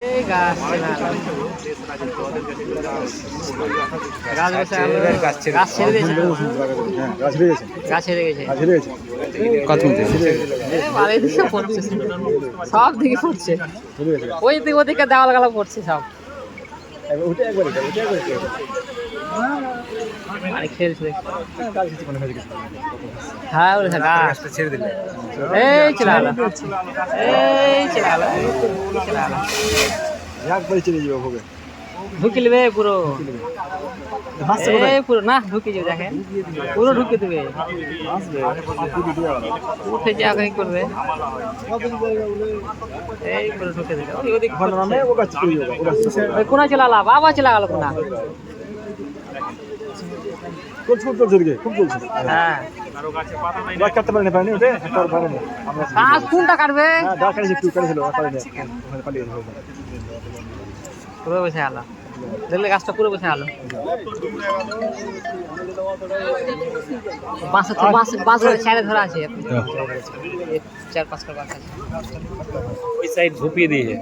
এই গাছ গাছ ছেড়ে দিয়েছে গাছ ছেড়ে গেছে সব দিকে পড়ছে ওই দিকে ওদিকে দেওয়াল গালা পড়ছে সব খেলছে হ্যাঁ গাছটা ছেড়ে দিলে এই চলে আলো এই চলে আলো ঢুকে নেবে পুরো পুরো না ঢুকে যাবে দেখেন পুরো ঢুকে দেবে উঠে যা করবে এই পুরো ঢুকে দেবে কোনা চলে আলা বাবা চলে গেল কোনা কোনটা কাটবে পুরো বসে আলো দেখলে গাছটা পুরো বসে আলো বাঁশ ছেড়ে ধরা আছে 4-5 বাঁশ আছে ওই সাইড ঝুপিয়ে দিয়েছে